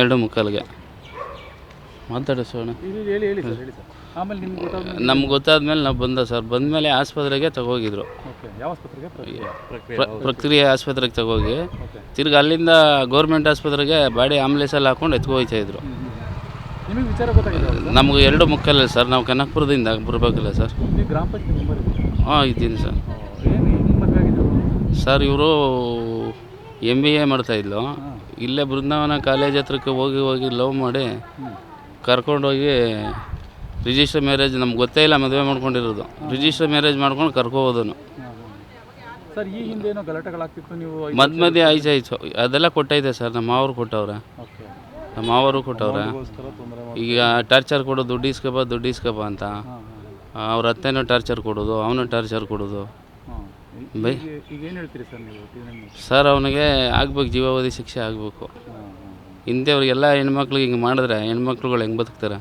2:45ಗೆ ಮಾತಾಡಿಸೋಣ. ಹೇಳಿ ಹೇಳಿ ಸರ್, ಹೇಳಿ ಸರ್. ಆಮೇಲೆ ನಿಮ್ಗೆ ಗೊತ್ತಾದ ನಮ್ಗೆ ಗೊತ್ತಾದ್ಮೇಲೆ ನಾವು ಸರ್ ಬಂದಮೇಲೆ ಆಸ್ಪತ್ರೆಗೆ ತಗೋಗಿದ್ರು. ಓಕೆ, ಯಾವ ಆಸ್ಪತ್ರೆಗೆ? ಪ್ರಕ್ರಿಯೆ ಆಸ್ಪತ್ರೆಗೆ ತಗೋಗಿ ಓಕೆ. ತಿರ್ಗಿ ಅಲ್ಲಿಂದ ಗೌರ್ಮೆಂಟ್ ಆಸ್ಪತ್ರೆಗೆ ಬಾಡಿ ಆಂಬುಲೆನ್ಸಲ್ಲಿ ಹಾಕೊಂಡು ಎತ್ಕೊಯ್ತಾಯಿದ್ರು. ನಿಮಗೆ ವಿಚಾರ ಗೊತ್ತಾಗಿದೆ? ನಮ್ಗೆ 2:45 ಸರ್. ನಾವು ಕನಕಪುರದಿಂದ ಬರಬೇಕಲ್ಲ ಸರ್. ನೀವು ಗ್ರಾಮ ಪಂಚಾಯತ್ ಮೆಂಬರ್ ಇದ್ದೀರಾ? ಹಾಂ ಇದ್ದೀನಿ ಸರ್. ಏನು ಹೆಂಗೆ ಮದುವೆ ಆಗಿದ್ರು? ಸರ್ ಇವರು MBA ಮಾಡ್ತಾಯಿದ್ಲು. ಇಲ್ಲೇ ಬೃಂದಾವನ ಕಾಲೇಜ್ ಹತ್ರಕ್ಕೆ ಹೋಗಿ ಲವ್ ಮಾಡಿ ಕರ್ಕೊಂಡೋಗಿ ರಿಜಿಸ್ಟರ್ ಮ್ಯಾರೇಜ್, ನಮ್ಗೆ ಗೊತ್ತೇ ಇಲ್ಲ ಮದುವೆ ಮಾಡ್ಕೊಂಡಿರೋದು. ರಿಜಿಸ್ಟರ್ ಮ್ಯಾರೇಜ್ ಮಾಡ್ಕೊಂಡು ಕರ್ಕೋಬೋದನು. ಸರ್ ಈ ಹಿಂದೆ ಏನೋ ಗಲಾಟೆಗಳಾಗ್ತಿತ್ತು, ನೀವು ಮಧ್ಯೆ ಆಯ್ತು ಅದೆಲ್ಲ ಕೊಟ್ಟೈತೆ ಸರ್. ನಮ್ಮ ಮಾವರು ಕೊಟ್ಟವ್ರೆ, ಓಕೆ. ನಮ್ಮ ಮಾವರು ಕೊಟ್ಟವ್ರೆ. ಈಗ ಟಾರ್ಚರ್ ಕೊಡೋದು, ದುಡ್ಡು ಇಸ್ಕಪ್ಪ ಅಂತ. ಅವ್ರ ಅತ್ತೆನೂ ಟಾರ್ಚರ್ ಕೊಡೋದು, ಅವನು ಟಾರ್ಚರ್ ಕೊಡೋದು. ಬೈ ಈಗ ಏನು ಹೇಳ್ತೀರಿ ಸರ್ ನೀವು? ಸರ್ ಅವನಿಗೆ ಆಗ್ಬೇಕು, ಜೀವಾವಧಿ ಶಿಕ್ಷೆ ಆಗಬೇಕು. ಇಂಥವ್ರಿಗೆಲ್ಲ ಹೆಣ್ಮಕ್ಳಿಗೆ ಹಿಂಗೆ ಮಾಡಿದ್ರೆ ಹೆಣ್ಮಕ್ಳುಗಳು ಹೆಂಗೆ ಬದುಕ್ತಾರೆ?